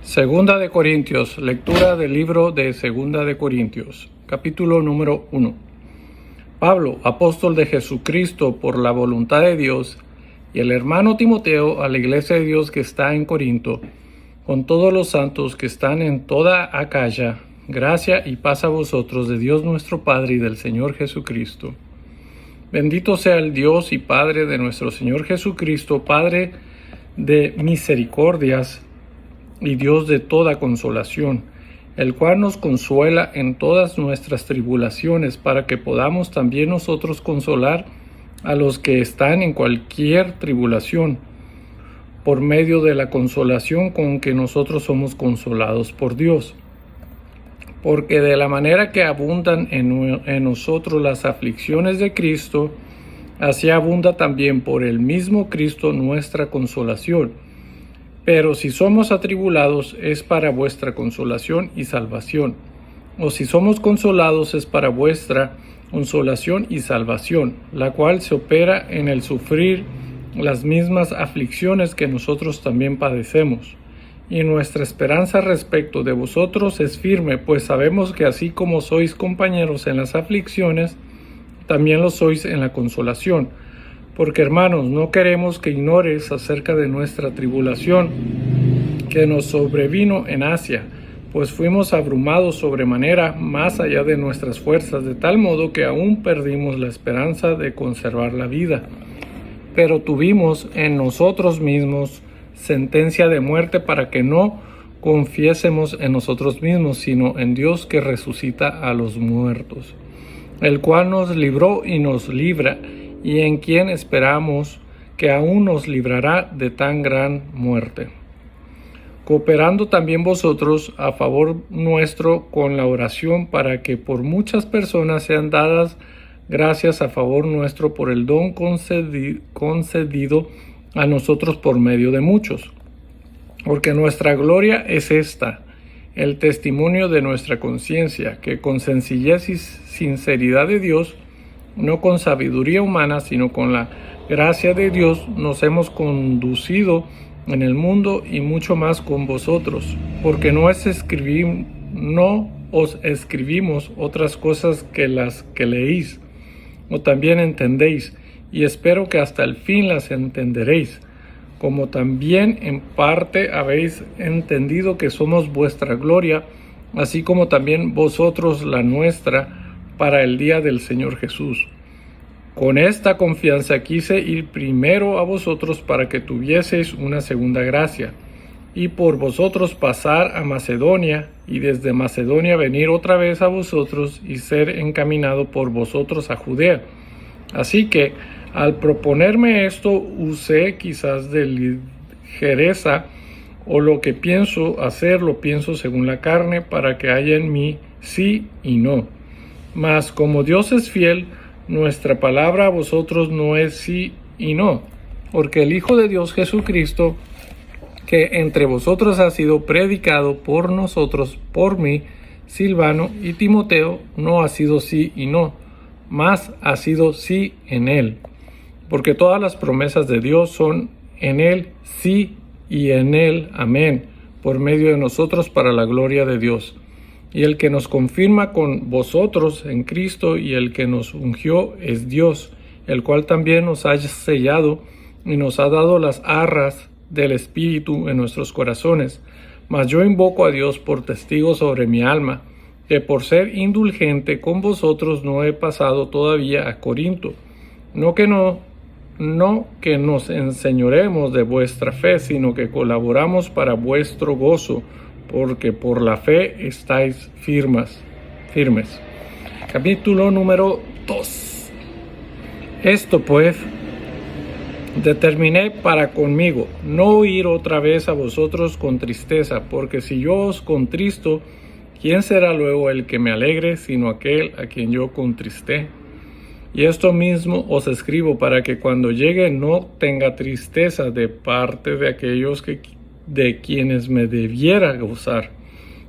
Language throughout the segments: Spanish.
Segunda de Corintios, lectura del libro de Segunda de Corintios, capítulo número 1. Pablo, apóstol de Jesucristo por la voluntad de Dios, y el hermano Timoteo a la iglesia de Dios que está en Corinto, con todos los santos que están en toda Acaya, gracia y paz a vosotros de Dios nuestro Padre y del Señor Jesucristo. Bendito sea el Dios y Padre de nuestro Señor Jesucristo, Padre de misericordias y Dios de toda consolación, el cual nos consuela en todas nuestras tribulaciones, para que podamos también nosotros consolar a los que están en cualquier tribulación, por medio de la consolación con que nosotros somos consolados por Dios. Porque de la manera que abundan en nosotros las aflicciones de Cristo, así abunda también por el mismo Cristo nuestra consolación. Pero si somos atribulados, es para vuestra consolación y salvación. O si somos consolados, es para vuestra consolación y salvación, la cual se opera en el sufrir las mismas aflicciones que nosotros también padecemos. Y nuestra esperanza respecto de vosotros es firme, pues sabemos que así como sois compañeros en las aflicciones, también lo sois en la consolación. Porque, hermanos, no queremos que ignores acerca de nuestra tribulación que nos sobrevino en Asia, pues fuimos abrumados sobremanera más allá de nuestras fuerzas, de tal modo que aún perdimos la esperanza de conservar la vida. Pero tuvimos en nosotros mismos sentencia de muerte para que no confiésemos en nosotros mismos, sino en Dios que resucita a los muertos, el cual nos libró y nos libra, y en quien esperamos que aún nos librará de tan gran muerte, cooperando también vosotros a favor nuestro con la oración, para que por muchas personas sean dadas gracias a favor nuestro por el don concedido a nosotros por medio de muchos. Porque nuestra gloria es esta, el testimonio de nuestra conciencia, que con sencillez y sinceridad de Dios, no con sabiduría humana, sino con la gracia de Dios, nos hemos conducido en el mundo y mucho más con vosotros, porque no os escribimos otras cosas que las que leéis, o también entendéis, y espero que hasta el fin las entenderéis, como también en parte habéis entendido que somos vuestra gloria, así como también vosotros la nuestra, para el día del Señor Jesús. Con esta confianza quise ir primero a vosotros para que tuvieseis una segunda gracia, y por vosotros pasar a Macedonia, y desde Macedonia venir otra vez a vosotros y ser encaminado por vosotros a Judea. Así que, al proponerme esto, usé quizás de ligereza, o lo que pienso hacer lo pienso según la carne, para que haya en mí sí y no. Mas como Dios es fiel, nuestra palabra a vosotros no es sí y no, porque el Hijo de Dios Jesucristo, que entre vosotros ha sido predicado por nosotros, por mí, Silvano y Timoteo, no ha sido sí y no, mas ha sido sí en él. Porque todas las promesas de Dios son en él sí y en él amén, por medio de nosotros para la gloria de Dios. Y el que nos confirma con vosotros en Cristo y el que nos ungió es Dios, el cual también nos ha sellado y nos ha dado las arras del Espíritu en nuestros corazones. Mas yo invoco a Dios por testigo sobre mi alma, que por ser indulgente con vosotros no he pasado todavía a Corinto. No que nos enseñoremos de vuestra fe, sino que colaboramos para vuestro gozo, porque por la fe estáis firmes. Capítulo número 2. Esto pues determiné para conmigo, no ir otra vez a vosotros con tristeza, porque si yo os contristo, ¿quién será luego el que me alegre, sino aquel a quien yo contristé? Y esto mismo os escribo para que cuando llegue no tenga tristeza de parte de aquellos de quienes me debiera gozar,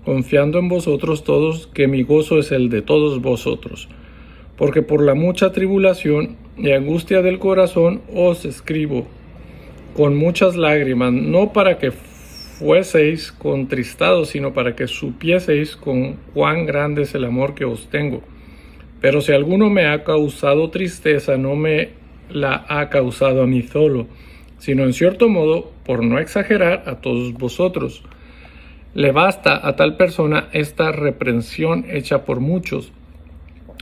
confiando en vosotros todos, que mi gozo es el de todos vosotros. Porque por la mucha tribulación y angustia del corazón os escribo con muchas lágrimas, no para que fueseis contristados, sino para que supieseis con cuán grande es el amor que os tengo. Pero si alguno me ha causado tristeza, no me la ha causado a mí solo, sino en cierto modo, por no exagerar, a todos vosotros. Le basta a tal persona esta reprensión hecha por muchos.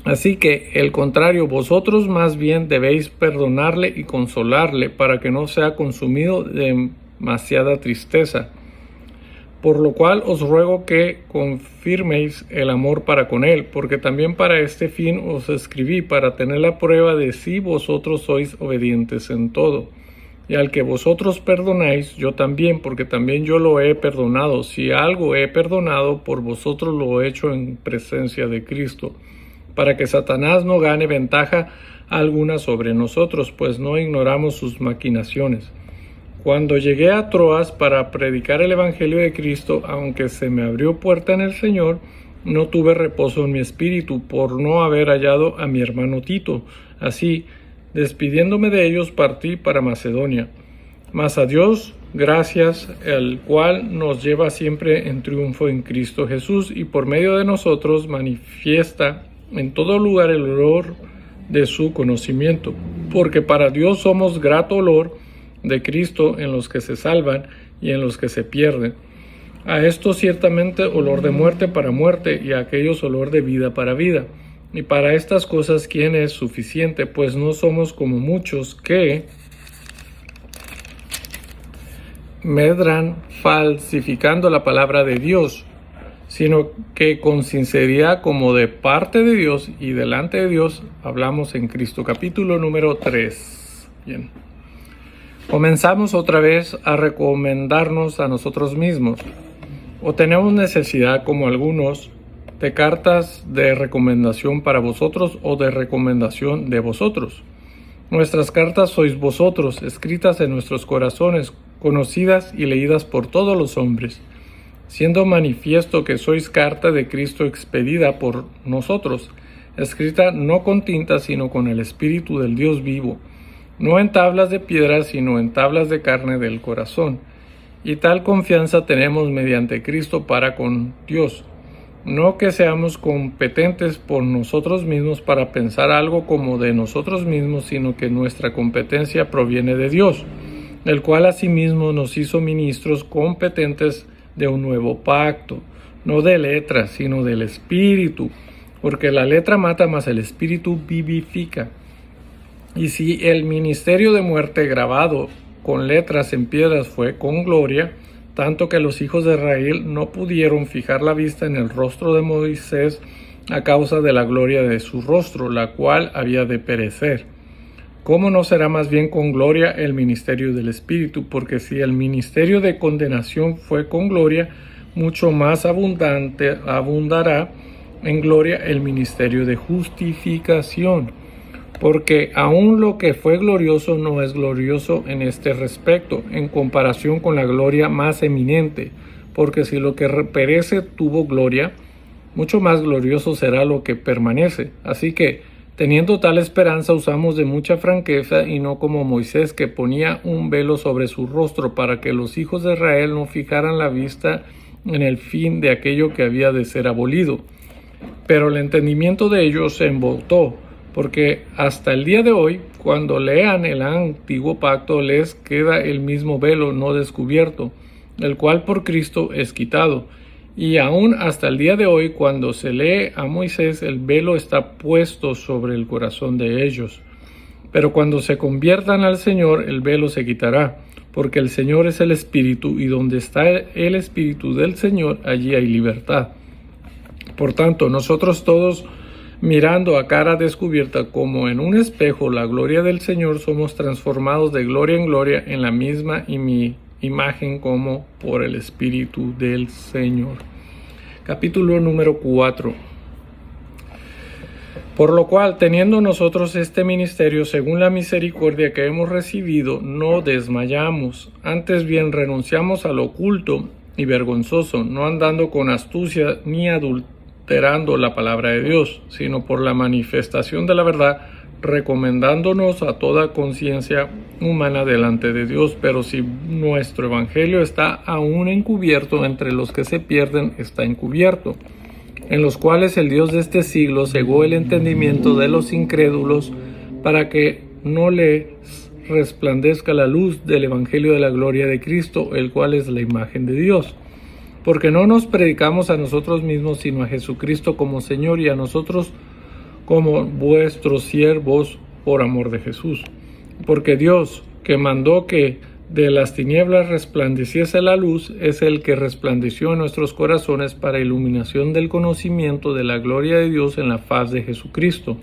Así que, el contrario, vosotros más bien debéis perdonarle y consolarle, para que no sea consumido de demasiada tristeza. Por lo cual os ruego que confirméis el amor para con él, porque también para este fin os escribí, para tener la prueba de si vosotros sois obedientes en todo. Y al que vosotros perdonáis, yo también, porque también yo lo he perdonado. Si algo he perdonado, por vosotros lo he hecho en presencia de Cristo, para que Satanás no gane ventaja alguna sobre nosotros, pues no ignoramos sus maquinaciones. Cuando llegué a Troas para predicar el Evangelio de Cristo, aunque se me abrió puerta en el Señor, no tuve reposo en mi espíritu por no haber hallado a mi hermano Tito. Así, despidiéndome de ellos, partí para Macedonia. Mas a Dios gracias, el cual nos lleva siempre en triunfo en Cristo Jesús, y por medio de nosotros manifiesta en todo lugar el olor de su conocimiento. Porque para Dios somos grato olor de Cristo en los que se salvan y en los que se pierden. A esto ciertamente olor de muerte para muerte, y a aquellos olor de vida para vida. Y para estas cosas, ¿quién es suficiente? Pues no somos como muchos que medran falsificando la palabra de Dios, sino que con sinceridad, como de parte de Dios y delante de Dios, hablamos en Cristo. Capítulo número 3. Bien. Comenzamos otra vez a recomendarnos a nosotros mismos. ¿O tenemos necesidad, como algunos, de cartas de recomendación para vosotros o de recomendación de vosotros? Nuestras cartas sois vosotros, escritas en nuestros corazones, conocidas y leídas por todos los hombres, siendo manifiesto que sois carta de Cristo expedida por nosotros, escrita no con tinta, sino con el Espíritu del Dios vivo, no en tablas de piedra, sino en tablas de carne del corazón. Y tal confianza tenemos mediante Cristo para con Dios. No que seamos competentes por nosotros mismos para pensar algo como de nosotros mismos, sino que nuestra competencia proviene de Dios, el cual asimismo nos hizo ministros competentes de un nuevo pacto, no de letras, sino del Espíritu, porque la letra mata, mas el Espíritu vivifica. Y si el ministerio de muerte grabado con letras en piedras fue con gloria, tanto que los hijos de Israel no pudieron fijar la vista en el rostro de Moisés a causa de la gloria de su rostro, la cual había de perecer. ¿Cómo no será más bien con gloria el ministerio del Espíritu? Porque si el ministerio de condenación fue con gloria, mucho más abundará en gloria el ministerio de justificación. Porque aún lo que fue glorioso no es glorioso en este respecto, en comparación con la gloria más eminente. Porque si lo que perece tuvo gloria, mucho más glorioso será lo que permanece. Así que, teniendo tal esperanza, usamos de mucha franqueza, y no como Moisés, que ponía un velo sobre su rostro para que los hijos de Israel no fijaran la vista en el fin de aquello que había de ser abolido. Pero el entendimiento de ellos se embotó, porque hasta el día de hoy, cuando lean el antiguo pacto, les queda el mismo velo no descubierto, el cual por Cristo es quitado. Y aún hasta el día de hoy, cuando se lee a Moisés, el velo está puesto sobre el corazón de ellos. Pero cuando se conviertan al Señor, el velo se quitará, porque el Señor es el Espíritu, y donde está el Espíritu del Señor, allí hay libertad. Por tanto, nosotros todos, mirando a cara descubierta como en un espejo la gloria del Señor, somos transformados de gloria en gloria en la misma imagen como por el Espíritu del Señor. Capítulo número 4. Por lo cual, teniendo nosotros este ministerio, según la misericordia que hemos recibido, no desmayamos, antes bien renunciamos a lo oculto y vergonzoso, no andando con astucia ni adulterando la palabra de Dios, sino por la manifestación de la verdad, recomendándonos a toda conciencia humana delante de Dios. Pero si nuestro evangelio está aún encubierto, entre los que se pierden está encubierto, en los cuales el Dios de este siglo cegó el entendimiento de los incrédulos, para que no les resplandezca la luz del evangelio de la gloria de Cristo, el cual es la imagen de Dios. Porque no nos predicamos a nosotros mismos, sino a Jesucristo como Señor, y a nosotros como vuestros siervos por amor de Jesús. Porque Dios, que mandó que de las tinieblas resplandeciese la luz, es el que resplandeció en nuestros corazones para iluminación del conocimiento de la gloria de Dios en la faz de Jesucristo.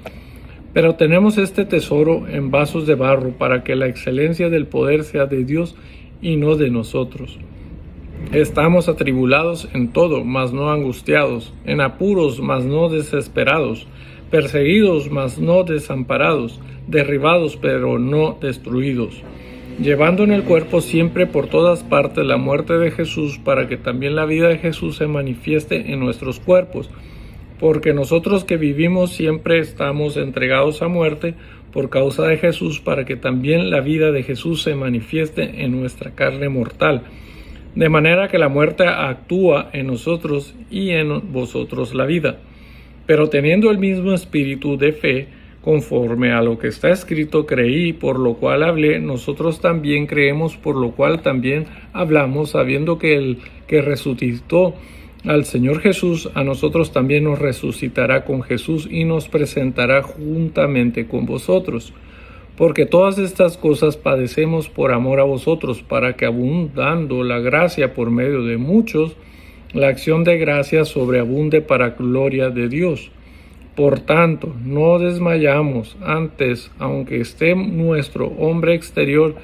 Pero tenemos este tesoro en vasos de barro, para que la excelencia del poder sea de Dios y no de nosotros. Estamos atribulados en todo, mas no angustiados, en apuros, mas no desesperados, perseguidos, mas no desamparados, derribados, pero no destruidos, llevando en el cuerpo siempre por todas partes la muerte de Jesús, para que también la vida de Jesús se manifieste en nuestros cuerpos. Porque nosotros que vivimos siempre estamos entregados a muerte por causa de Jesús, para que también la vida de Jesús se manifieste en nuestra carne mortal. De manera que la muerte actúa en nosotros y en vosotros la vida. Pero teniendo el mismo espíritu de fe, conforme a lo que está escrito, creí, por lo cual hablé, nosotros también creemos, por lo cual también hablamos, sabiendo que el que resucitó al Señor Jesús, a nosotros también nos resucitará con Jesús y nos presentará juntamente con vosotros. Porque todas estas cosas padecemos por amor a vosotros, para que abundando la gracia por medio de muchos, la acción de gracia sobreabunde para gloria de Dios. Por tanto, no desmayamos, antes, aunque esté nuestro hombre exterior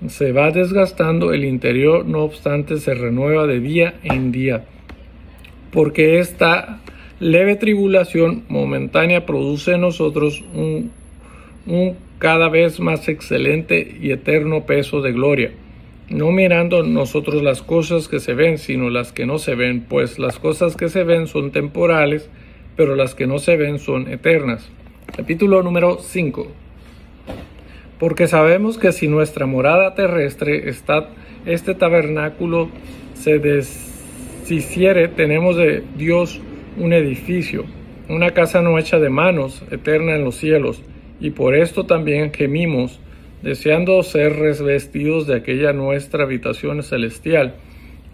se va desgastando, el interior no obstante se renueva de día en día. Porque esta leve tribulación momentánea produce en nosotros un cada vez más excelente y eterno peso de gloria, no mirando nosotros las cosas que se ven, sino las que no se ven, pues las cosas que se ven son temporales, pero las que no se ven son eternas. Capítulo número 5. Porque sabemos que si nuestra morada terrestre está, este tabernáculo se deshiciere, tenemos de Dios un edificio, una casa no hecha de manos, eterna en los cielos. Y por esto también gemimos, deseando ser revestidos de aquella nuestra habitación celestial,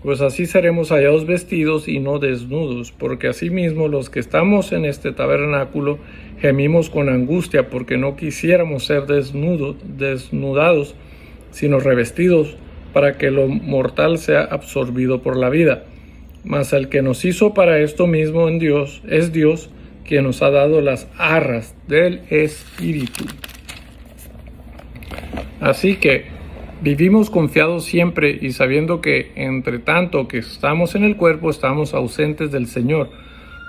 pues así seremos hallados vestidos y no desnudos, porque asimismo los que estamos en este tabernáculo gemimos con angustia, porque no quisiéramos ser desnudados, sino revestidos, para que lo mortal sea absorbido por la vida. Mas el que nos hizo para esto mismo en Dios, es Dios, quien nos ha dado las arras del Espíritu. Así que vivimos confiados siempre y sabiendo que entre tanto que estamos en el cuerpo estamos ausentes del Señor,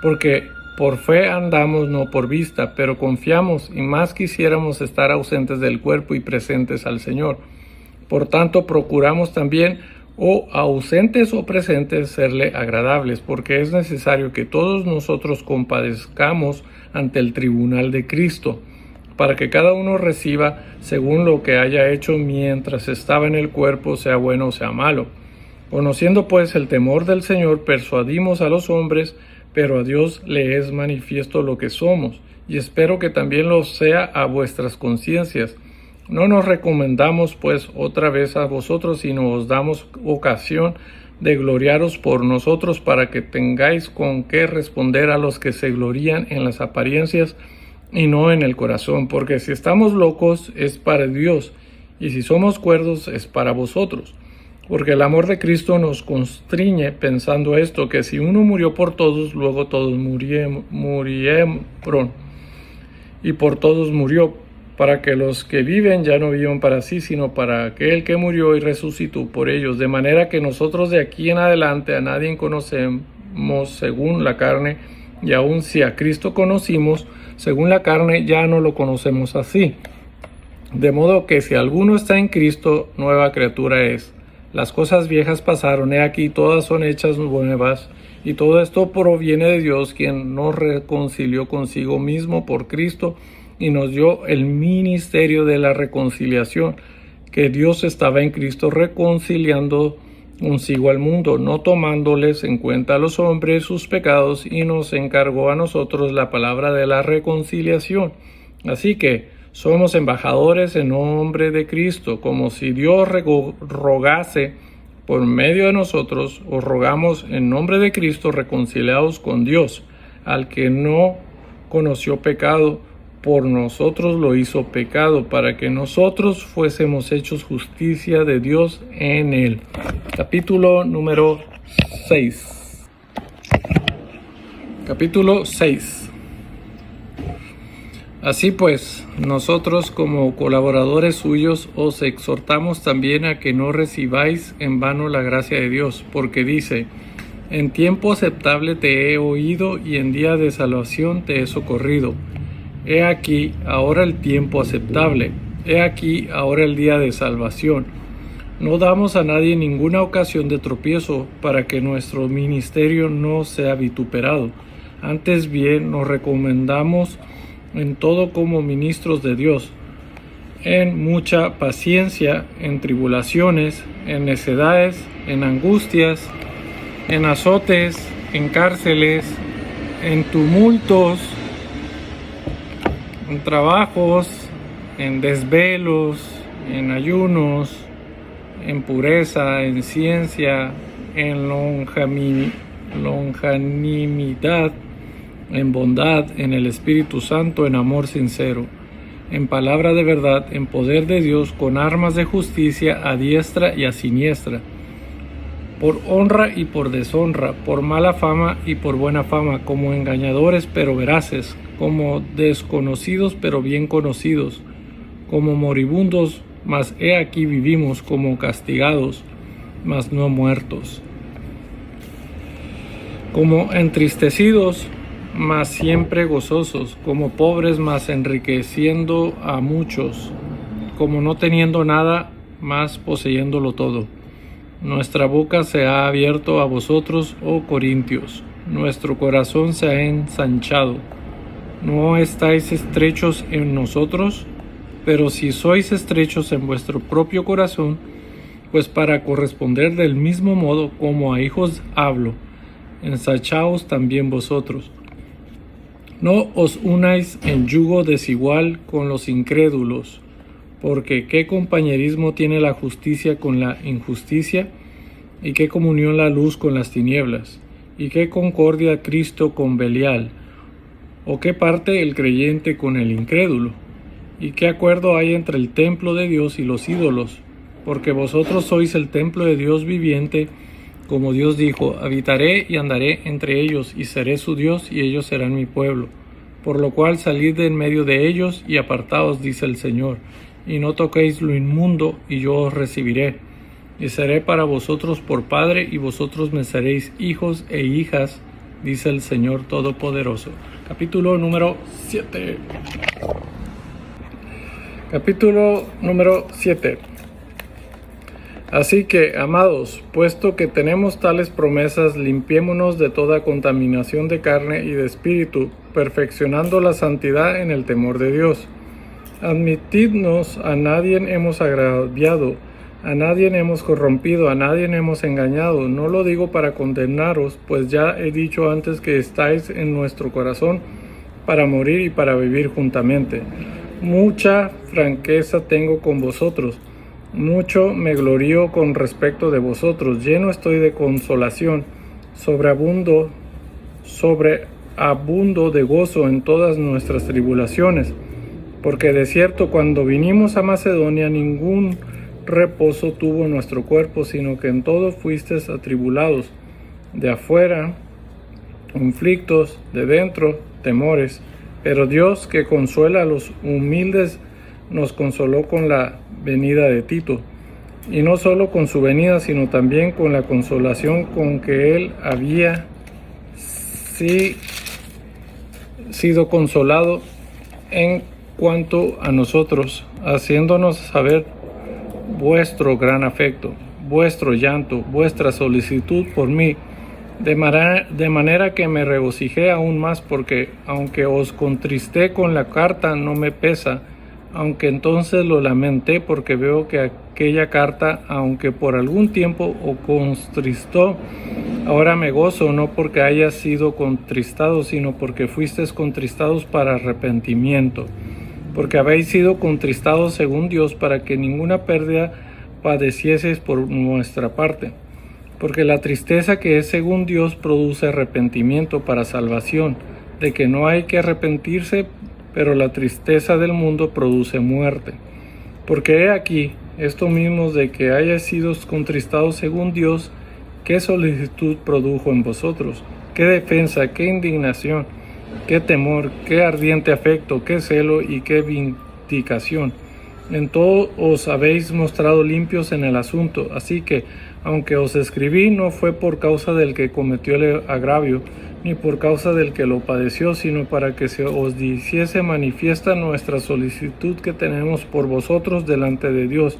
porque por fe andamos, no por vista, pero confiamos y más quisiéramos estar ausentes del cuerpo y presentes al Señor. Por tanto, procuramos también, o ausentes o presentes, serle agradables, porque es necesario que todos nosotros compadezcamos ante el tribunal de Cristo, para que cada uno reciba según lo que haya hecho mientras estaba en el cuerpo, sea bueno o sea malo. Conociendo pues el temor del Señor, persuadimos a los hombres, pero a Dios le es manifiesto lo que somos, y espero que también lo sea a vuestras conciencias. No nos recomendamos pues otra vez a vosotros, sino os damos ocasión de gloriaros por nosotros, para que tengáis con qué responder a los que se glorían en las apariencias y no en el corazón. Porque si estamos locos es para Dios, y si somos cuerdos es para vosotros. Porque el amor de Cristo nos constriñe, pensando esto, que si uno murió por todos, luego todos murieron, y por todos murió, para que los que viven ya no vivan para sí, sino para aquel que murió y resucitó por ellos. De manera que nosotros de aquí en adelante a nadie conocemos según la carne, y aun si a Cristo conocimos según la carne, ya no lo conocemos así. De modo que si alguno está en Cristo, nueva criatura es. Las cosas viejas pasaron, he aquí todas son hechas nuevas, y todo esto proviene de Dios, quien nos reconcilió consigo mismo por Cristo, y nos dio el ministerio de la reconciliación, que Dios estaba en Cristo reconciliando consigo al mundo, no tomándoles en cuenta a los hombres sus pecados, y nos encargó a nosotros la palabra de la reconciliación. Así que somos embajadores en nombre de Cristo, como si Dios rogase por medio de nosotros. Os rogamos en nombre de Cristo, reconciliados con Dios. Al que no conoció pecado, por nosotros lo hizo pecado, para que nosotros fuésemos hechos justicia de Dios en él. Capítulo número 6. Capítulo 6. Así pues, nosotros como colaboradores suyos os exhortamos también a que no recibáis en vano la gracia de Dios, porque dice: en tiempo aceptable te he oído, y en día de salvación te he socorrido. He aquí ahora el tiempo aceptable, he aquí ahora el día de salvación. No damos a nadie ninguna ocasión de tropiezo, para que nuestro ministerio no sea vituperado. Antes bien nos recomendamos en todo como ministros de Dios, en mucha paciencia, en tribulaciones, en necedades, en angustias, en azotes, en cárceles, en tumultos, en trabajos, en desvelos, en ayunos, en pureza, en ciencia, en longanimidad, en bondad, en el Espíritu Santo, en amor sincero, en palabra de verdad, en poder de Dios, con armas de justicia a diestra y a siniestra, por honra y por deshonra, por mala fama y por buena fama, como engañadores pero veraces, como desconocidos pero bien conocidos, como moribundos, mas he aquí vivimos, como castigados, mas no muertos, como entristecidos, mas siempre gozosos, como pobres, mas enriqueciendo a muchos, como no teniendo nada, mas poseyéndolo todo. Nuestra boca se ha abierto a vosotros, oh Corintios, nuestro corazón se ha ensanchado. ¿No estáis estrechos en nosotros? Pero si sois estrechos en vuestro propio corazón, pues para corresponder del mismo modo como a hijos hablo, ensanchaos también vosotros. No os unáis en yugo desigual con los incrédulos, porque ¿qué compañerismo tiene la justicia con la injusticia? ¿Y qué comunión la luz con las tinieblas? ¿Y qué concordia Cristo con Belial? ¿O qué parte el creyente con el incrédulo? ¿Y qué acuerdo hay entre el templo de Dios y los ídolos? Porque vosotros sois el templo de Dios viviente, como Dios dijo: habitaré y andaré entre ellos, y seré su Dios, y ellos serán mi pueblo. Por lo cual salid de en medio de ellos, y apartaos, dice el Señor, y no toquéis lo inmundo, y yo os recibiré. Y seré para vosotros por Padre, y vosotros me seréis hijos e hijas, dice el Señor Todopoderoso. Capítulo número 7. Capítulo número 7. Así que, amados, puesto que tenemos tales promesas, limpiémonos de toda contaminación de carne y de espíritu, perfeccionando la santidad en el temor de Dios. Admitidnos: a nadie hemos agraviado, a nadie hemos corrompido, a nadie hemos engañado. No lo digo para condenaros, pues ya he dicho antes que estáis en nuestro corazón para morir y para vivir juntamente. Mucha franqueza tengo con vosotros, mucho me glorío con respecto de vosotros, lleno estoy de consolación, sobreabundo de gozo en todas nuestras tribulaciones, porque de cierto cuando vinimos a Macedonia ningún reposo tuvo nuestro cuerpo, sino que en todo fuisteis atribulados, de afuera conflictos, de dentro temores. Pero Dios, que consuela a los humildes, nos consoló con la venida de Tito, y no solo con su venida, sino también con la consolación con que él había sido consolado en cuanto a nosotros, haciéndonos saber vuestro gran afecto, vuestro llanto, vuestra solicitud por mí, De manera que me regocijé aún más, porque aunque os contristé con la carta, no me pesa, aunque entonces lo lamenté, porque veo que aquella carta, aunque por algún tiempo os contristó, ahora me gozo, no porque haya sido contristado, sino porque fuisteis contristados para arrepentimiento, porque habéis sido contristados según Dios, para que ninguna pérdida padecieseis por nuestra parte. Porque la tristeza que es según Dios produce arrepentimiento para salvación, de que no hay que arrepentirse, pero la tristeza del mundo produce muerte. Porque he aquí, esto mismo de que hayáis sido contristados según Dios, qué solicitud produjo en vosotros, qué defensa, qué indignación, qué temor, qué ardiente afecto, qué celo y qué vindicación. En todo os habéis mostrado limpios en el asunto, así que, aunque os escribí, no fue por causa del que cometió el agravio, ni por causa del que lo padeció, sino para que se os hiciese manifiesta nuestra solicitud que tenemos por vosotros delante de Dios.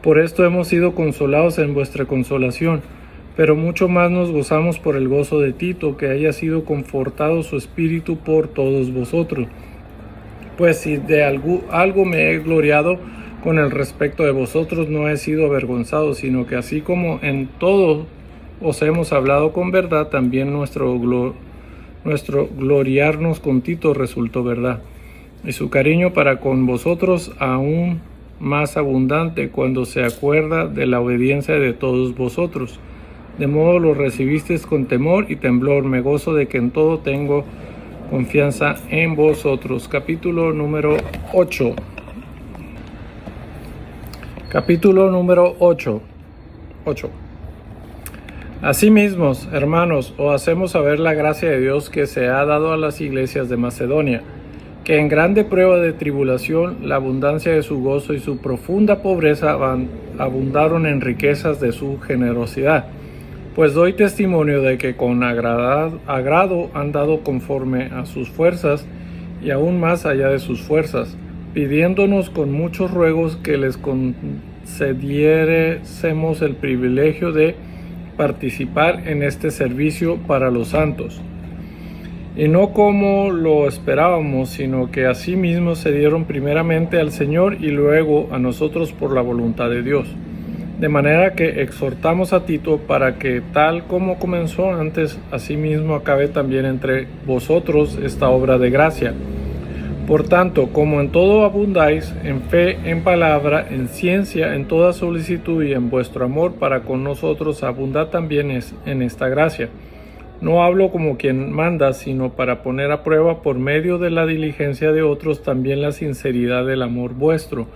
Por esto hemos sido consolados en vuestra consolación, pero mucho más nos gozamos por el gozo de Tito, que haya sido confortado su espíritu por todos vosotros. Pues si de algo me he gloriado con el respecto de vosotros, no he sido avergonzado, sino que así como en todo os hemos hablado con verdad, también nuestro gloriarnos con Tito resultó verdad. Y su cariño para con vosotros aún más abundante cuando se acuerda de la obediencia de todos vosotros. De modo lo recibisteis con temor y temblor. Me gozo de que en todo tengo confianza en vosotros. Capítulo número 8. Capítulo número 8. Asimismo, hermanos, os hacemos saber la gracia de Dios que se ha dado a las iglesias de Macedonia, que en grande prueba de tribulación, la abundancia de su gozo y su profunda pobreza abundaron en riquezas de su generosidad. Pues doy testimonio de que con agrado han dado conforme a sus fuerzas y aún más allá de sus fuerzas, pidiéndonos con muchos ruegos que les concediésemos el privilegio de participar en este servicio para los santos. Y no como lo esperábamos, sino que asimismo se dieron primeramente al Señor y luego a nosotros por la voluntad de Dios. De manera que exhortamos a Tito para que tal como comenzó antes, asimismo acabe también entre vosotros esta obra de gracia. Por tanto, como en todo abundáis, en fe, en palabra, en ciencia, en toda solicitud y en vuestro amor para con nosotros, abundad también en esta gracia. No hablo como quien manda, sino para poner a prueba por medio de la diligencia de otros también la sinceridad del amor vuestro.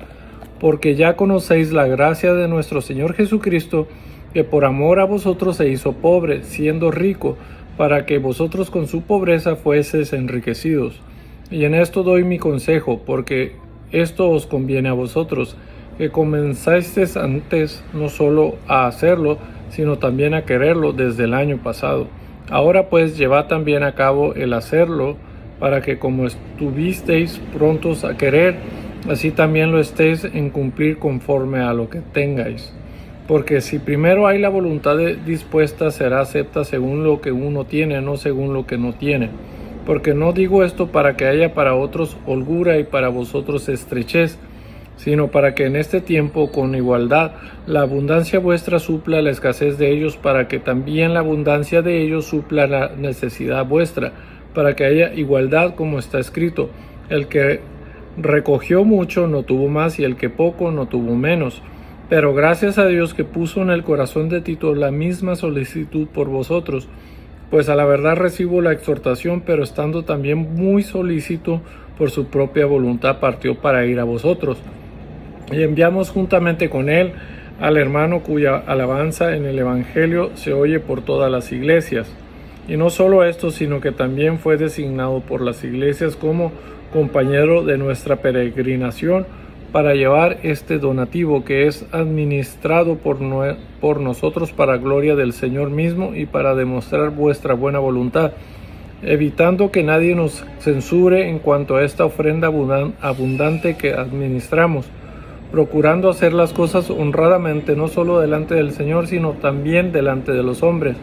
Porque ya conocéis la gracia de nuestro Señor Jesucristo, que por amor a vosotros se hizo pobre, siendo rico, para que vosotros con su pobreza fueseis enriquecidos. Y en esto doy mi consejo, porque esto os conviene a vosotros, que comenzasteis antes no solo a hacerlo, sino también a quererlo desde el año pasado. Ahora pues llevad también a cabo el hacerlo, para que como estuvisteis prontos a querer, así también lo estéis en cumplir conforme a lo que tengáis. Porque si primero hay la voluntad dispuesta, será acepta según lo que uno tiene, no según lo que no tiene. Porque no digo esto para que haya para otros holgura y para vosotros estrechez, sino para que en este tiempo con igualdad la abundancia vuestra supla la escasez de ellos, para que también la abundancia de ellos supla la necesidad vuestra, para que haya igualdad como está escrito: el que recogió mucho no tuvo más, y el que poco no tuvo menos. Pero gracias a Dios que puso en el corazón de Tito la misma solicitud por vosotros, pues a la verdad recibo la exhortación, pero estando también muy solícito por su propia voluntad partió para ir a vosotros. Y enviamos juntamente con él al hermano cuya alabanza en el Evangelio se oye por todas las iglesias. Y no solo esto, sino que también fue designado por las iglesias como compañero de nuestra peregrinación para llevar este donativo que es administrado por nosotros para gloria del Señor mismo y para demostrar vuestra buena voluntad, evitando que nadie nos censure en cuanto a esta ofrenda abundante que administramos, procurando hacer las cosas honradamente, no solo delante del Señor, sino también delante de los hombres,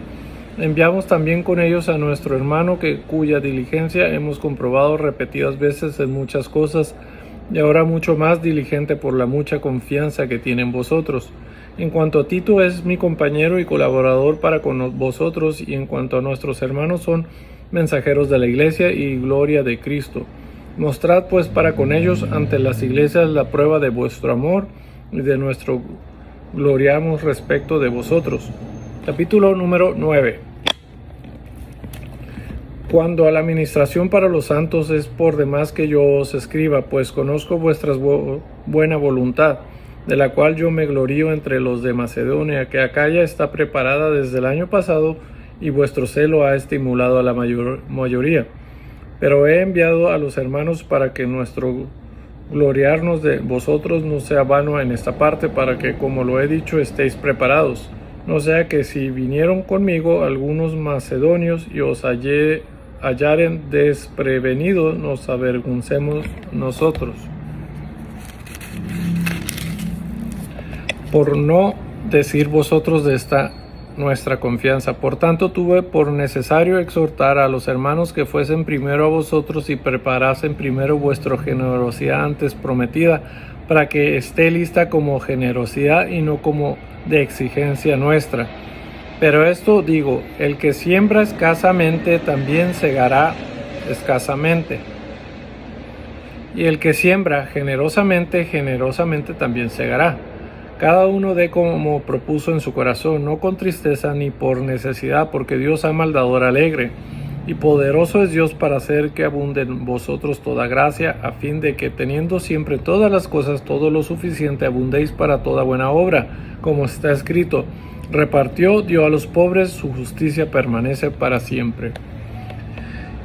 Enviamos también con ellos a nuestro hermano, cuya diligencia hemos comprobado repetidas veces en muchas cosas, y ahora mucho más diligente por la mucha confianza que tiene en vosotros. En cuanto a Tito, es mi compañero y colaborador para con vosotros, y en cuanto a nuestros hermanos, son mensajeros de la iglesia y gloria de Cristo. Mostrad pues para con ellos ante las iglesias la prueba de vuestro amor y de nuestro gloriamos respecto de vosotros. Capítulo número 9. Cuando a la administración para los santos, es por demás que yo os escriba, pues conozco vuestra buena voluntad, de la cual yo me glorío entre los de Macedonia, que Acaya está preparada desde el año pasado, y vuestro celo ha estimulado a la mayoría. Pero he enviado a los hermanos para que nuestro gloriarnos de vosotros no sea vano en esta parte, para que, como lo he dicho, estéis preparados. No sea que si vinieron conmigo algunos macedonios y os hallaren desprevenidos, nos avergoncemos nosotros. Por no decir vosotros de esta nuestra confianza. Por tanto, tuve por necesario exhortar a los hermanos que fuesen primero a vosotros y preparasen primero vuestra generosidad antes prometida, para que esté lista como generosidad y no como de exigencia nuestra. Pero esto digo, el que siembra escasamente también segará escasamente, y el que siembra generosamente, generosamente también segará. Cada uno dé como propuso en su corazón, no con tristeza ni por necesidad, porque Dios ama al dador alegre. Y poderoso es Dios para hacer que abunde en vosotros toda gracia, a fin de que, teniendo siempre todas las cosas, todo lo suficiente, abundéis para toda buena obra, como está escrito: repartió, dio a los pobres, su justicia permanece para siempre.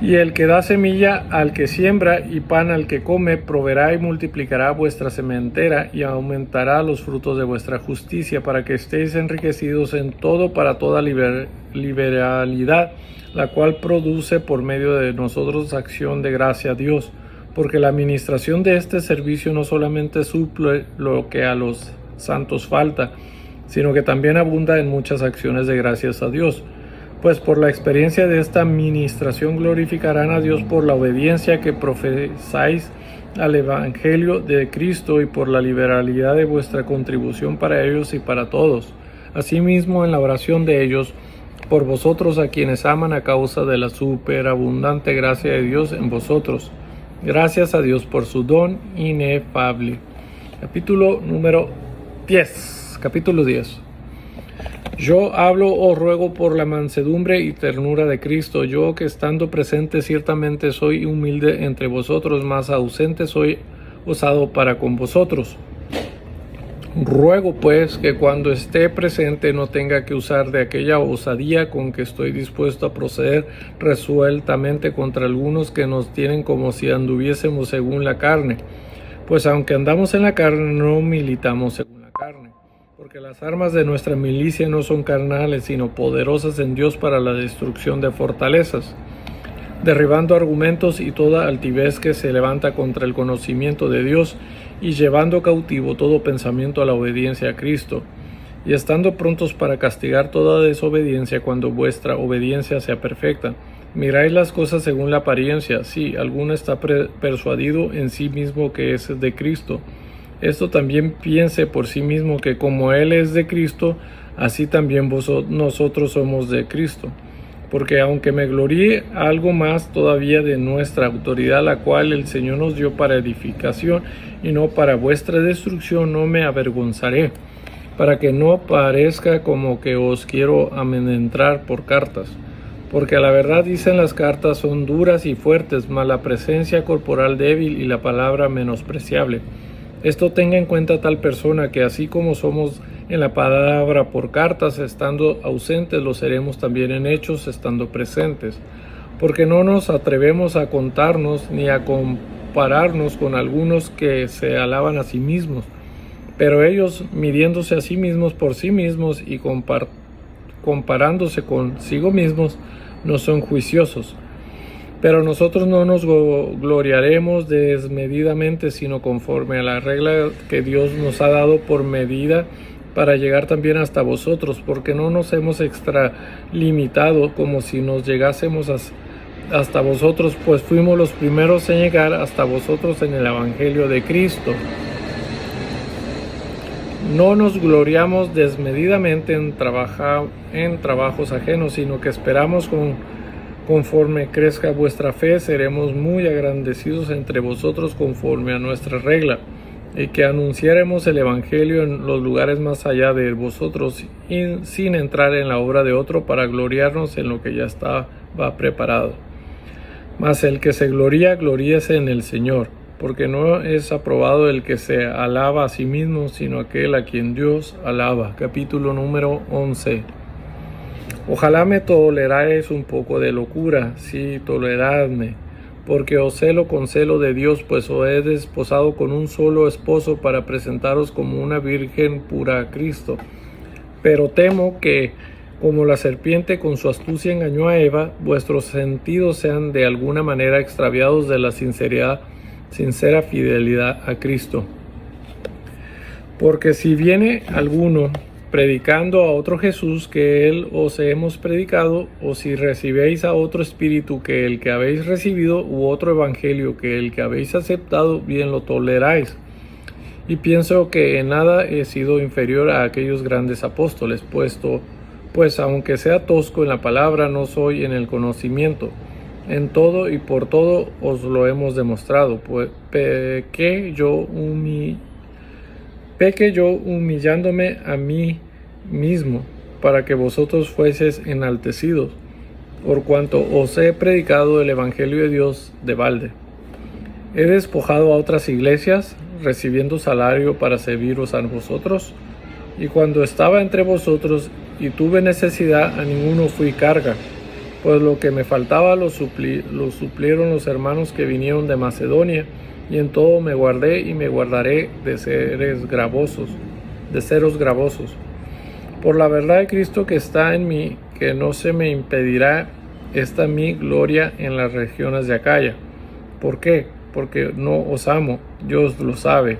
Y el que da semilla al que siembra y pan al que come, proveerá y multiplicará vuestra sementera y aumentará los frutos de vuestra justicia, para que estéis enriquecidos en todo para toda liberalidad, la cual produce por medio de nosotros acción de gracia a Dios, porque la administración de este servicio no solamente suple lo que a los santos falta, sino que también abunda en muchas acciones de gracias a Dios. Pues por la experiencia de esta ministración glorificarán a Dios por la obediencia que profesáis al Evangelio de Cristo y por la liberalidad de vuestra contribución para ellos y para todos. Asimismo, en la oración de ellos, por vosotros, a quienes aman a causa de la superabundante gracia de Dios en vosotros. Gracias a Dios por su don inefable. Capítulo número 10. Capítulo 10. Yo hablo o ruego por la mansedumbre y ternura de Cristo, yo que estando presente ciertamente soy humilde entre vosotros, mas ausente soy osado para con vosotros. Ruego pues que cuando esté presente no tenga que usar de aquella osadía con que estoy dispuesto a proceder resueltamente contra algunos que nos tienen como si anduviésemos según la carne. Pues aunque andamos en la carne, no militamos según la carne. Porque las armas de nuestra milicia no son carnales, sino poderosas en Dios para la destrucción de fortalezas, derribando argumentos y toda altivez que se levanta contra el conocimiento de Dios, y llevando cautivo todo pensamiento a la obediencia a Cristo, y estando prontos para castigar toda desobediencia cuando vuestra obediencia sea perfecta. Miráis las cosas según la apariencia, si alguno está persuadido en sí mismo que es de Cristo. Esto también piense por sí mismo que como Él es de Cristo, así también nosotros somos de Cristo. Porque aunque me gloríe algo más todavía de nuestra autoridad, la cual el Señor nos dio para edificación y no para vuestra destrucción, no me avergonzaré, para que no parezca como que os quiero amedrentar por cartas. Porque a la verdad dicen las cartas son duras y fuertes, mas la presencia corporal débil y la palabra menospreciable. Esto tenga en cuenta tal persona, que así como somos en la palabra por cartas, estando ausentes, lo seremos también en hechos, estando presentes. Porque no nos atrevemos a contarnos ni a compararnos con algunos que se alaban a sí mismos. Pero ellos, midiéndose a sí mismos por sí mismos y comparándose consigo mismos, no son juiciosos. Pero nosotros no nos gloriaremos desmedidamente, sino conforme a la regla que Dios nos ha dado por medida, para llegar también hasta vosotros, porque no nos hemos extralimitado como si nos llegásemos hasta vosotros, pues fuimos los primeros en llegar hasta vosotros en el Evangelio de Cristo. No nos gloriamos desmedidamente en trabajos ajenos, sino que esperamos conforme crezca vuestra fe, seremos muy agradecidos entre vosotros conforme a nuestra regla, y que anunciaremos el Evangelio en los lugares más allá de vosotros, sin entrar en la obra de otro para gloriarnos en lo que ya estaba preparado. Mas el que se gloría, gloríese en el Señor, porque no es aprobado el que se alaba a sí mismo, sino aquel a quien Dios alaba. Capítulo número 11. Ojalá me toleráis un poco de locura, sí, toleradme, porque os celo con celo de Dios, pues os he desposado con un solo esposo para presentaros como una virgen pura a Cristo. Pero temo que, como la serpiente con su astucia engañó a Eva, vuestros sentidos sean de alguna manera extraviados de la sincera fidelidad a Cristo. Porque si viene alguno predicando a otro Jesús que él os hemos predicado, o si recibéis a otro espíritu que el que habéis recibido, u otro evangelio que el que habéis aceptado, bien lo toleráis. Y pienso que en nada he sido inferior a aquellos grandes apóstoles, pues aunque sea tosco en la palabra, no soy en el conocimiento. En todo y por todo os lo hemos demostrado, pues pequé yo humillándome a mí mismo, para que vosotros fueseis enaltecidos, por cuanto os he predicado el Evangelio de Dios de balde. He despojado a otras iglesias, recibiendo salario para serviros a vosotros, y cuando estaba entre vosotros y tuve necesidad, a ninguno fui carga, pues lo que me faltaba lo suplieron los hermanos que vinieron de Macedonia, y en todo me guardé y me guardaré de seros gravosos. Por la verdad de Cristo que está en mí, que no se me impedirá esta mi gloria en las regiones de Acaya. ¿Por qué? Porque no os amo, Dios lo sabe.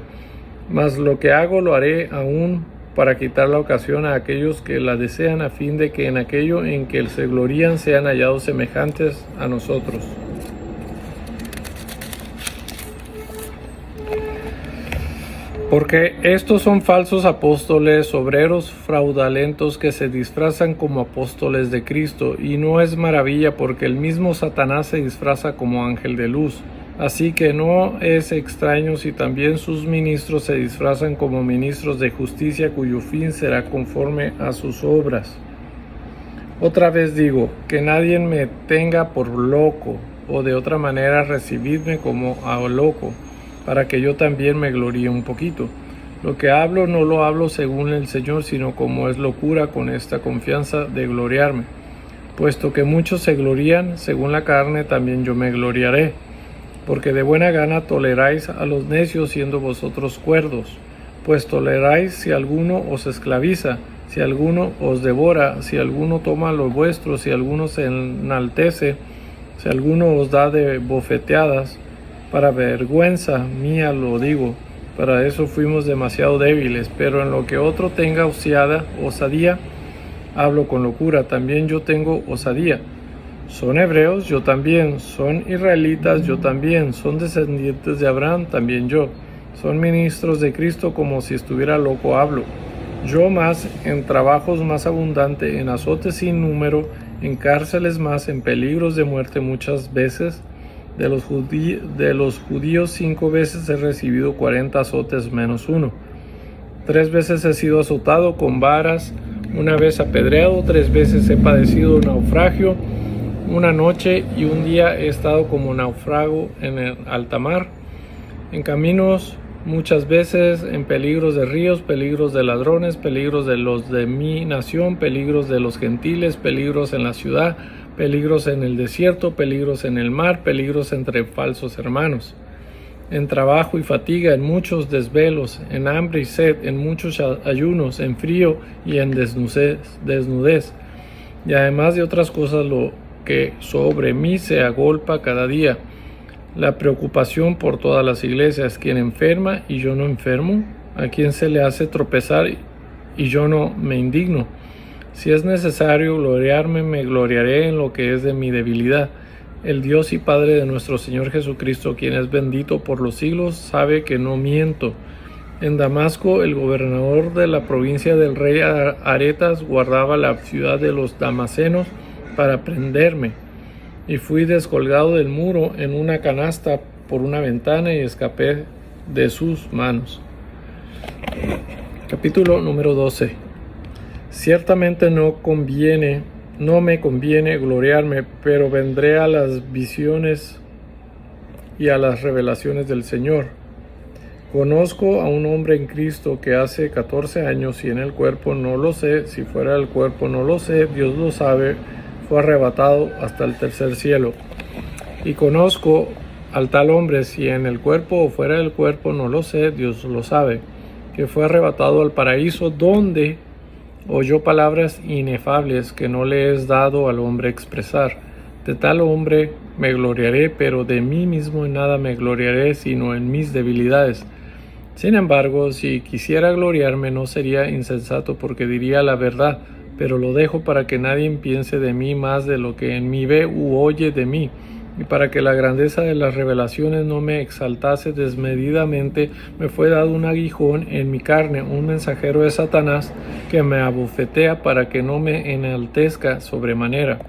Mas lo que hago lo haré aún para quitar la ocasión a aquellos que la desean, a fin de que en aquello en que se glorían sean hallados semejantes a nosotros. Porque estos son falsos apóstoles, obreros fraudulentos que se disfrazan como apóstoles de Cristo, y no es maravilla porque el mismo Satanás se disfraza como ángel de luz. Así que no es extraño si también sus ministros se disfrazan como ministros de justicia, cuyo fin será conforme a sus obras. Otra vez digo, que nadie me tenga por loco, o de otra manera recibidme como a loco, para que yo también me gloríe un poquito. Lo que hablo no lo hablo según el Señor, sino como es locura, con esta confianza de gloriarme. Puesto que muchos se glorían según la carne, también yo me gloriaré. Porque de buena gana toleráis a los necios, siendo vosotros cuerdos. Pues toleráis si alguno os esclaviza, si alguno os devora, si alguno toma lo vuestro, si alguno se enaltece, si alguno os da de bofeteadas. Para vergüenza mía lo digo, para eso fuimos demasiado débiles, pero en lo que otro tenga osadía, hablo con locura, también yo tengo osadía. Son hebreos, yo también, son israelitas, yo también, son descendientes de Abraham, también yo. Son ministros de Cristo, como si estuviera loco hablo. Yo más, en trabajos más abundante, en azotes sin número, en cárceles más, en peligros de muerte muchas veces. De los judíos 5 veces he recibido 40 azotes menos 1. 3 veces he sido azotado con varas, 1 vez apedreado, 3 veces he padecido naufragio, 1 noche y 1 día he estado como náufrago en el alta mar, en caminos muchas veces, en peligros de ríos, peligros de ladrones, peligros de los de mi nación, peligros de los gentiles, peligros en la ciudad, peligros en el desierto, peligros en el mar, peligros entre falsos hermanos, en trabajo y fatiga, en muchos desvelos, en hambre y sed, en muchos ayunos, en frío y en desnudez, y además de otras cosas lo que sobre mí se agolpa cada día, la preocupación por todas las iglesias. ¿Quién enferma y yo no enfermo? ¿A quién se le hace tropezar y yo no me indigno. Si es necesario gloriarme, me gloriaré en lo que es de mi debilidad. El Dios y Padre de nuestro Señor Jesucristo, quien es bendito por los siglos, sabe que no miento. En Damasco, el gobernador de la provincia del rey Aretas guardaba la ciudad de los damasenos para prenderme, y fui descolgado del muro en una canasta por una ventana y escapé de sus manos. Capítulo número 12. Ciertamente no me conviene gloriarme, pero vendré a las visiones y a las revelaciones del Señor. Conozco a un hombre en Cristo que hace 14 años, y en el cuerpo no lo sé, si fuera el cuerpo no lo sé, Dios lo sabe, fue arrebatado hasta el tercer cielo. Y conozco al tal hombre, si en el cuerpo o fuera del cuerpo no lo sé, Dios lo sabe, que fue arrebatado al paraíso, donde oyó palabras inefables que no le es dado al hombre expresar. De tal hombre me gloriaré, pero de mí mismo en nada me gloriaré, sino en mis debilidades. Sin embargo, si quisiera gloriarme, no sería insensato, porque diría la verdad, pero lo dejo para que nadie piense de mí más de lo que en mí ve u oye de mí, y para que la grandeza de las revelaciones no me exaltase desmedidamente, me fue dado un aguijón en mi carne, un mensajero de Satanás, que me abofetea para que no me enaltezca sobremanera.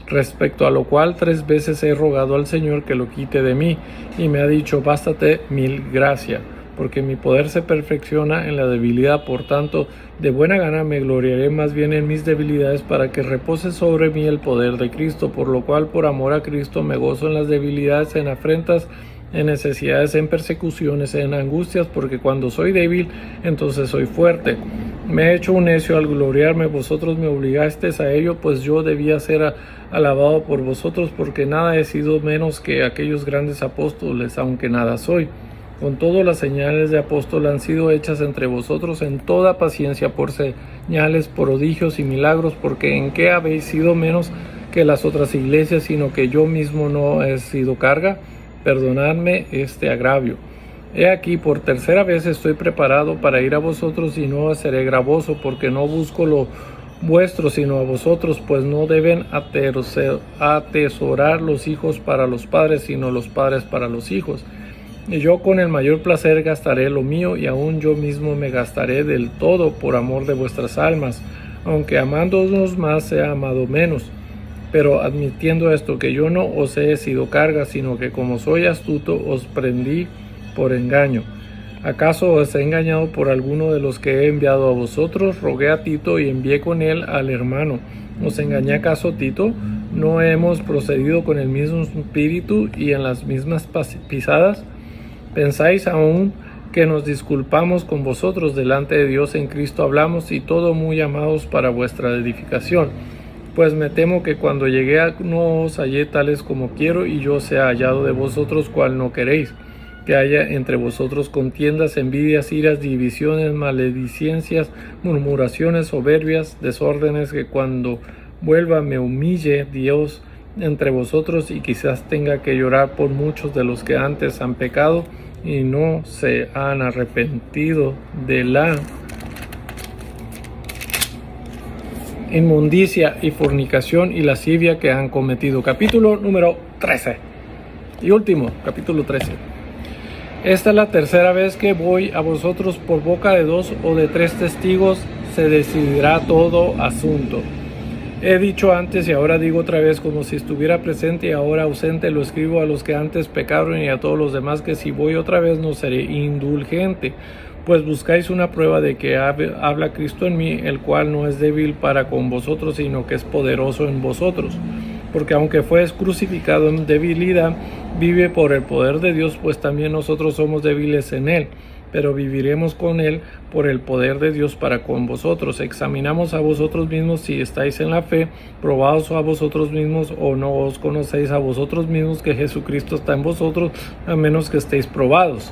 Respecto a lo cual 3 veces he rogado al Señor que lo quite de mí, y me ha dicho: bástate mi gracia, porque mi poder se perfecciona en la debilidad. Por tanto, de buena gana me gloriaré más bien en mis debilidades, para que repose sobre mí el poder de Cristo. Por lo cual, por amor a Cristo, me gozo en las debilidades, en afrentas, en necesidades, en persecuciones, en angustias, porque cuando soy débil, entonces soy fuerte. Me he hecho un necio al gloriarme, vosotros me obligasteis a ello, pues yo debía ser alabado por vosotros, porque nada he sido menos que aquellos grandes apóstoles, aunque nada soy. Con todo, las señales de apóstol han sido hechas entre vosotros en toda paciencia, por señales, prodigios y milagros, porque en qué habéis sido menos que las otras iglesias, sino que yo mismo no he sido carga. Perdonadme este agravio. He aquí, por tercera vez estoy preparado para ir a vosotros, y no seré gravoso, porque no busco lo vuestro, sino a vosotros, pues no deben atesorar los hijos para los padres, sino los padres para los hijos. Y yo con el mayor placer gastaré lo mío, y aún yo mismo me gastaré del todo por amor de vuestras almas, aunque amándonos más sea amado menos. Pero admitiendo esto, que yo no os he sido carga, sino que como soy astuto os prendí por engaño. ¿Acaso os he engañado por alguno de los que he enviado a vosotros? Rogué a Tito y envié con él al hermano. ¿Os engañé acaso, Tito? ¿No hemos procedido con el mismo espíritu y en las mismas pisadas? ¿Pensáis aún que nos disculpamos con vosotros? Delante de Dios en Cristo hablamos, y todo muy amados para vuestra edificación. Pues me temo que cuando llegué no os hallé tales como quiero, y yo sea hallado de vosotros cual no queréis, que haya entre vosotros contiendas, envidias, iras, divisiones, maledicencias, murmuraciones, soberbias, desórdenes, que cuando vuelva me humille Dios entre vosotros, y quizás tenga que llorar por muchos de los que antes han pecado y no se han arrepentido de la inmundicia y fornicación y lascivia que han cometido. Capítulo número 13 y último, capítulo 13. Esta es la tercera vez que voy a vosotros. Por boca de 2 o de 3 testigos se decidirá todo asunto. He dicho antes y ahora digo otra vez, como si estuviera presente y ahora ausente, lo escribo a los que antes pecaron y a todos los demás, que si voy otra vez no seré indulgente. Pues buscáis una prueba de que habla Cristo en mí, el cual no es débil para con vosotros, sino que es poderoso en vosotros. Porque aunque fue crucificado en debilidad, vive por el poder de Dios, pues también nosotros somos débiles en él, pero viviremos con él por el poder de Dios para con vosotros. Examinamos a vosotros mismos si estáis en la fe, probaos a vosotros mismos, o no os conocéis a vosotros mismos que Jesucristo está en vosotros, a menos que estéis probados.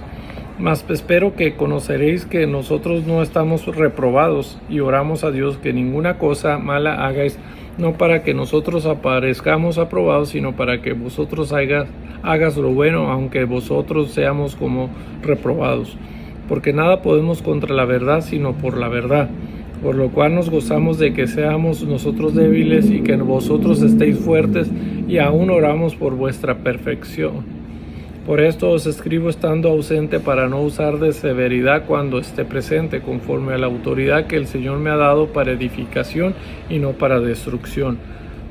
Mas espero que conoceréis que nosotros no estamos reprobados, y oramos a Dios que ninguna cosa mala hagáis, no para que nosotros aparezcamos aprobados, sino para que vosotros hagas lo bueno, aunque vosotros seamos como reprobados. Porque nada podemos contra la verdad, sino por la verdad. por lo cual nos gozamos de que seamos nosotros débiles y que vosotros estéis fuertes, y aún oramos por vuestra perfección. Por esto os escribo estando ausente, para no usar de severidad cuando esté presente, conforme a la autoridad que el Señor me ha dado para edificación y no para destrucción.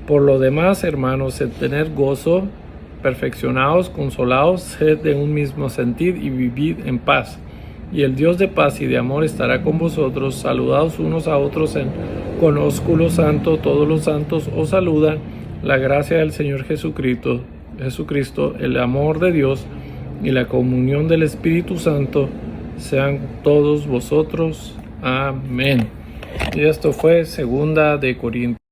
Por lo demás, hermanos, sed tener gozo, perfeccionaos, consolaos, sed de un mismo sentir y vivid en paz. Y el Dios de paz y de amor estará con vosotros. Saludaos unos a otros con ósculo santo. Todos los santos os saludan. La gracia del Señor Jesucristo, el amor de Dios y la comunión del Espíritu Santo sean todos vosotros. Amén. Y esto fue 2 de Corintios.